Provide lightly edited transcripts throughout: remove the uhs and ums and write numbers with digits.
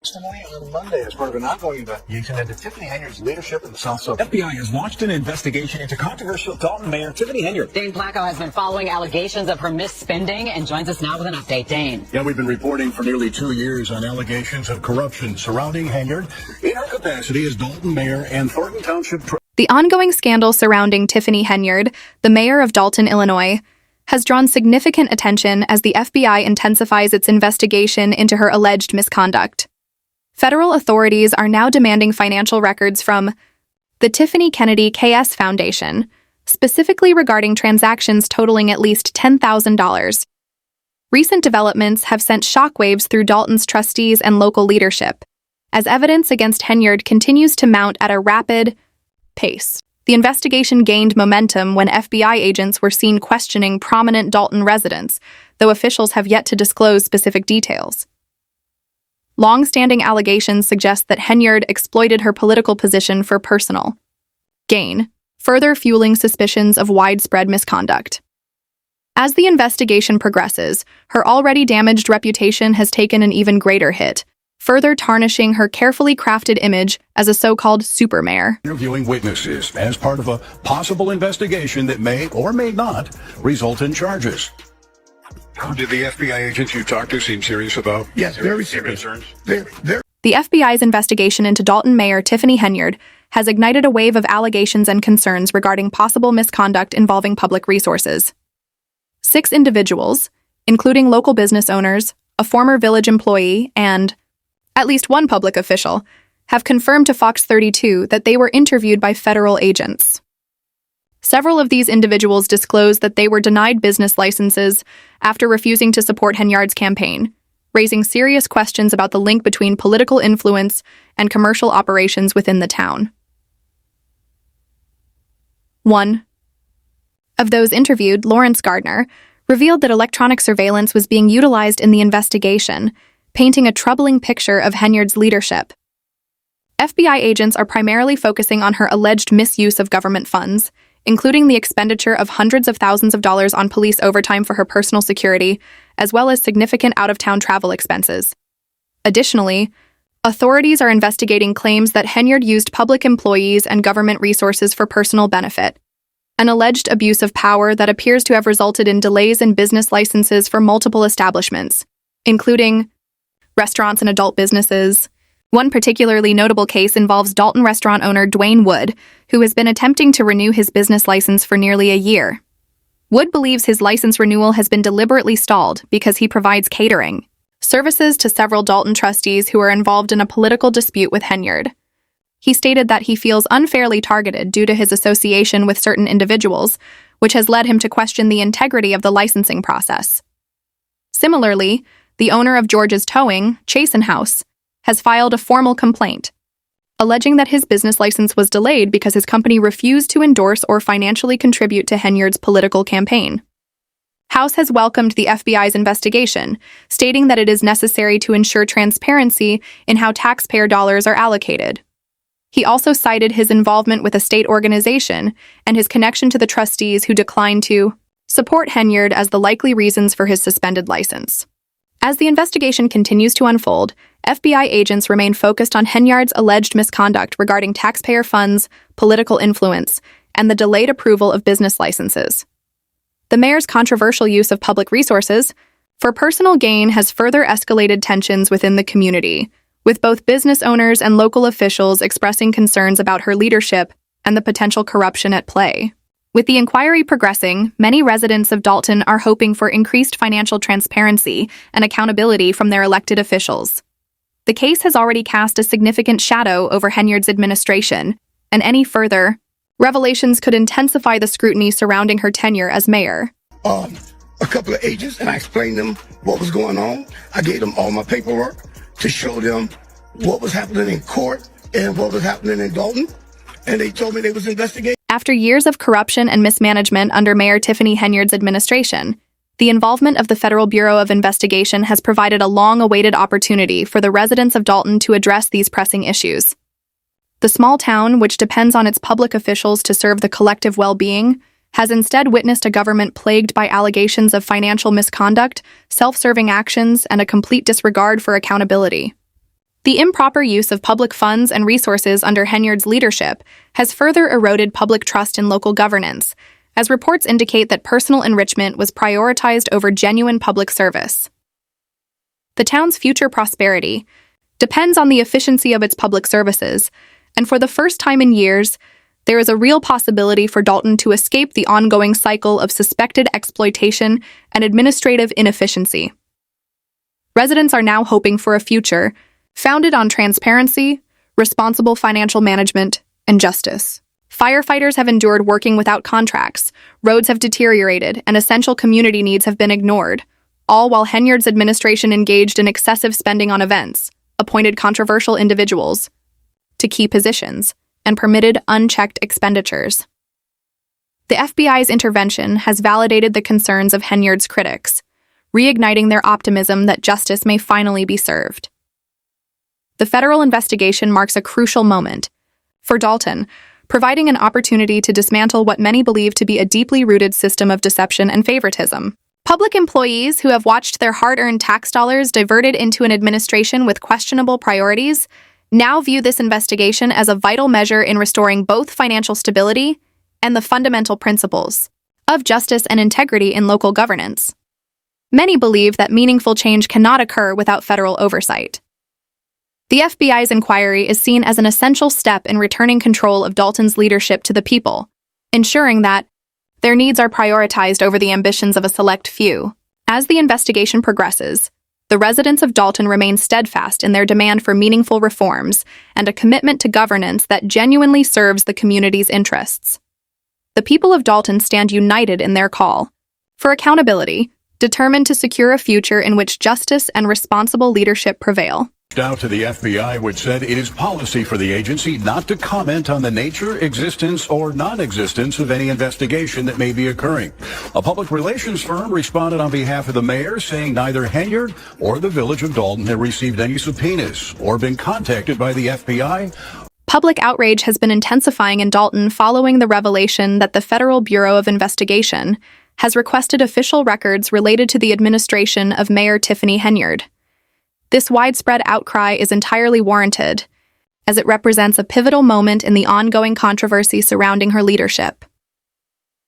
Testimony on Monday as part of an ongoing investigation into Tiffany Henyard's leadership in the South Suburbs. FBI has launched an investigation into controversial Dalton Mayor Tiffany Henyard. Dane Placco has been following allegations of her misspending and joins us now with an update. Dane. Yeah, we've been reporting for nearly 2 years on allegations of corruption surrounding Henyard in her capacity as Dalton Mayor and Thornton Township. The ongoing scandal surrounding Tiffany Henyard, the mayor of Dalton, Illinois, has drawn significant attention as the FBI intensifies its investigation into her alleged misconduct. Federal authorities are now demanding financial records from the Tiffany Kennedy KS Foundation, specifically regarding transactions totaling at least $10,000. Recent developments have sent shockwaves through Dalton's trustees and local leadership, as evidence against Henyard continues to mount at a rapid pace. The investigation gained momentum when FBI agents were seen questioning prominent Dalton residents, though officials have yet to disclose specific details. Long-standing allegations suggest that Henyard exploited her political position for personal gain, further fueling suspicions of widespread misconduct. As the investigation progresses, her already damaged reputation has taken an even greater hit, further tarnishing her carefully crafted image as a so-called super mayor. Interviewing witnesses as part of a possible investigation that may or may not result in charges. Did the FBI agents you talked to seem serious about? Yes, very serious. They're The FBI's investigation into Dalton Mayor Tiffany Henyard has ignited a wave of allegations and concerns regarding possible misconduct involving public resources. 6 individuals, including local business owners, a former village employee, and at least one public official, have confirmed to Fox 32 that they were interviewed by federal agents. Several of these individuals disclosed that they were denied business licenses after refusing to support Henyard's campaign, raising serious questions about the link between political influence and commercial operations within the town. One of those interviewed, Lawrence Gardner, revealed that electronic surveillance was being utilized in the investigation, painting a troubling picture of Henyard's leadership. FBI agents are primarily focusing on her alleged misuse of government funds, including the expenditure of hundreds of thousands of dollars on police overtime for her personal security, as well as significant out-of-town travel expenses. Additionally, authorities are investigating claims that Henyard used public employees and government resources for personal benefit, an alleged abuse of power that appears to have resulted in delays in business licenses for multiple establishments, including restaurants and adult businesses. One particularly notable case involves Dalton restaurant owner Dwayne Wood, who has been attempting to renew his business license for nearly a year. Wood believes his license renewal has been deliberately stalled because he provides catering services to several Dalton trustees who are involved in a political dispute with Henyard. He stated that he feels unfairly targeted due to his association with certain individuals, which has led him to question the integrity of the licensing process. Similarly, the owner of George's Towing, Chasen House, has filed a formal complaint, alleging that his business license was delayed because his company refused to endorse or financially contribute to Henyard's political campaign. House has welcomed the FBI's investigation, stating that it is necessary to ensure transparency in how taxpayer dollars are allocated. He also cited his involvement with a state organization and his connection to the trustees who declined to support Henyard as the likely reasons for his suspended license. As the investigation continues to unfold, FBI agents remain focused on Henyard's alleged misconduct regarding taxpayer funds, political influence, and the delayed approval of business licenses. The mayor's controversial use of public resources for personal gain has further escalated tensions within the community, with both business owners and local officials expressing concerns about her leadership and the potential corruption at play. With the inquiry progressing, many residents of Dalton are hoping for increased financial transparency and accountability from their elected officials. The case has already cast a significant shadow over Henyard's administration, and any further revelations could intensify the scrutiny surrounding her tenure as mayor. A couple of agents, and I explained them what was going on. I gave them all my paperwork to show them what was happening in court and what was happening in Dalton, and they told me they was investigating. After years of corruption and mismanagement under Mayor Tiffany Henyard's administration, the involvement of the Federal Bureau of Investigation has provided a long-awaited opportunity for the residents of Dalton to address these pressing issues. The small town, which depends on its public officials to serve the collective well-being, has instead witnessed a government plagued by allegations of financial misconduct, self-serving actions, and a complete disregard for accountability. The improper use of public funds and resources under Henyard's leadership has further eroded public trust in local governance, as reports indicate that personal enrichment was prioritized over genuine public service. The town's future prosperity depends on the efficiency of its public services, and for the first time in years, there is a real possibility for Dalton to escape the ongoing cycle of suspected exploitation and administrative inefficiency. Residents are now hoping for a future founded on transparency, responsible financial management, and justice. Firefighters have endured working without contracts, roads have deteriorated, and essential community needs have been ignored, all while Henyard's administration engaged in excessive spending on events, appointed controversial individuals to key positions, and permitted unchecked expenditures. The FBI's intervention has validated the concerns of Henyard's critics, reigniting their optimism that justice may finally be served. The federal investigation marks a crucial moment for Dalton, providing an opportunity to dismantle what many believe to be a deeply rooted system of deception and favoritism. Public employees who have watched their hard-earned tax dollars diverted into an administration with questionable priorities now view this investigation as a vital measure in restoring both financial stability and the fundamental principles of justice and integrity in local governance. Many believe that meaningful change cannot occur without federal oversight. The FBI's inquiry is seen as an essential step in returning control of Dalton's leadership to the people, ensuring that their needs are prioritized over the ambitions of a select few. As the investigation progresses, the residents of Dalton remain steadfast in their demand for meaningful reforms and a commitment to governance that genuinely serves the community's interests. The people of Dalton stand united in their call for accountability, determined to secure a future in which justice and responsible leadership prevail. Out to the FBI, which said it is policy for the agency not to comment on the nature, existence, or non-existence of any investigation that may be occurring. A public relations firm responded on behalf of the mayor, saying neither Henyard or the village of Dalton have received any subpoenas or been contacted by the FBI. Public outrage has been intensifying in Dalton following the revelation that the Federal Bureau of Investigation has requested official records related to the administration of Mayor Tiffany Henyard. This widespread outcry is entirely warranted, as it represents a pivotal moment in the ongoing controversy surrounding her leadership.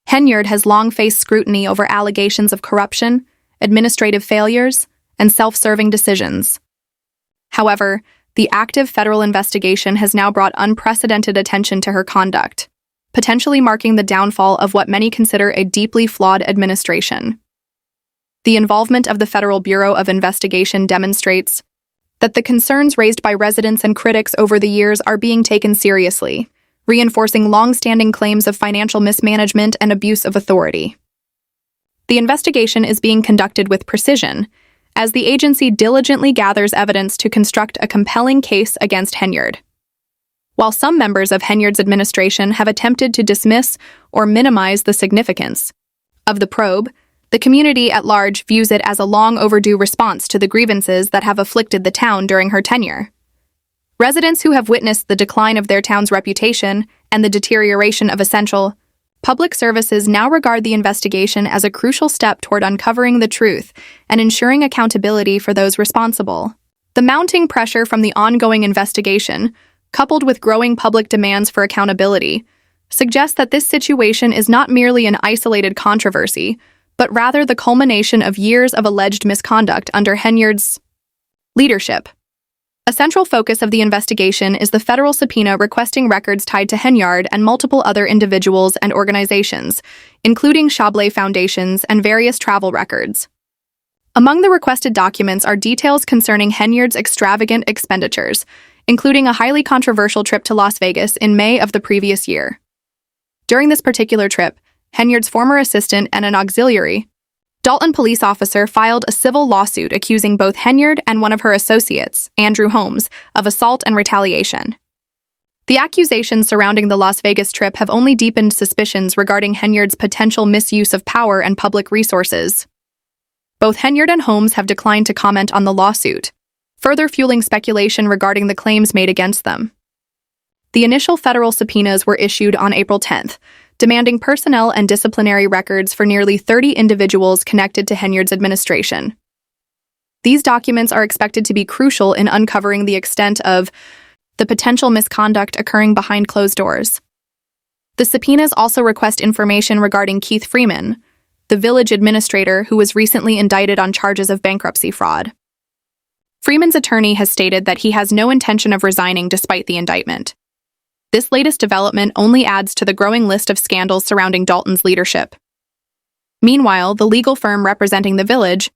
Henyard has long faced scrutiny over allegations of corruption, administrative failures, and self-serving decisions. However, the active federal investigation has now brought unprecedented attention to her conduct, potentially marking the downfall of what many consider a deeply flawed administration. The involvement of the Federal Bureau of Investigation demonstrates that the concerns raised by residents and critics over the years are being taken seriously, reinforcing long-standing claims of financial mismanagement and abuse of authority. The investigation is being conducted with precision, as the agency diligently gathers evidence to construct a compelling case against Henyard. While some members of Henyard's administration have attempted to dismiss or minimize the significance of the probe, the community at large views it as a long overdue response to the grievances that have afflicted the town during her tenure. Residents who have witnessed the decline of their town's reputation and the deterioration of essential public services now regard the investigation as a crucial step toward uncovering the truth and ensuring accountability for those responsible. The mounting pressure from the ongoing investigation, coupled with growing public demands for accountability, suggests that this situation is not merely an isolated controversy, but rather the culmination of years of alleged misconduct under Henyard's leadership. A central focus of the investigation is the federal subpoena requesting records tied to Henyard and multiple other individuals and organizations, including Chablais foundations and various travel records. Among the requested documents are details concerning Henyard's extravagant expenditures, including a highly controversial trip to Las Vegas in May of the previous year. During this particular trip, Henyard's former assistant and an auxiliary, Dalton police officer, filed a civil lawsuit accusing both Henyard and one of her associates, Andrew Holmes, of assault and retaliation. The accusations surrounding the Las Vegas trip have only deepened suspicions regarding Henyard's potential misuse of power and public resources. Both Henyard and Holmes have declined to comment on the lawsuit, further fueling speculation regarding the claims made against them. The initial federal subpoenas were issued on April 10th, demanding personnel and disciplinary records for nearly 30 individuals connected to Henyard's administration. These documents are expected to be crucial in uncovering the extent of the potential misconduct occurring behind closed doors. The subpoenas also request information regarding Keith Freeman, the village administrator who was recently indicted on charges of bankruptcy fraud. Freeman's attorney has stated that he has no intention of resigning despite the indictment. This latest development only adds to the growing list of scandals surrounding Dalton's leadership. Meanwhile, the legal firm representing the village,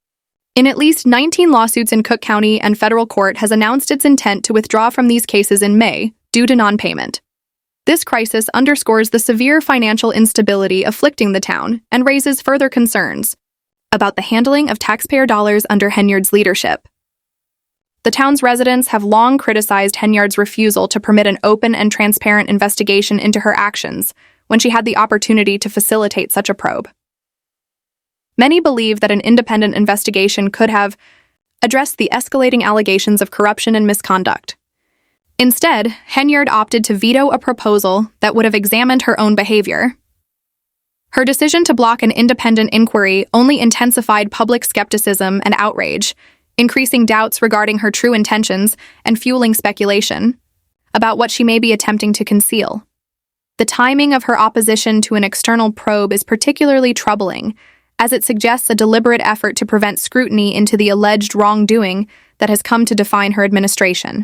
in at least 19 lawsuits in Cook County and federal court, has announced its intent to withdraw from these cases in May due to non-payment. This crisis underscores the severe financial instability afflicting the town and raises further concerns about the handling of taxpayer dollars under Henyard's leadership. The town's residents have long criticized Henyard's refusal to permit an open and transparent investigation into her actions when she had the opportunity to facilitate such a probe. Many believe that an independent investigation could have addressed the escalating allegations of corruption and misconduct. Instead, Henyard opted to veto a proposal that would have examined her own behavior. Her decision to block an independent inquiry only intensified public skepticism and outrage, increasing doubts regarding her true intentions and fueling speculation about what she may be attempting to conceal. The timing of her opposition to an external probe is particularly troubling, as it suggests a deliberate effort to prevent scrutiny into the alleged wrongdoing that has come to define her administration.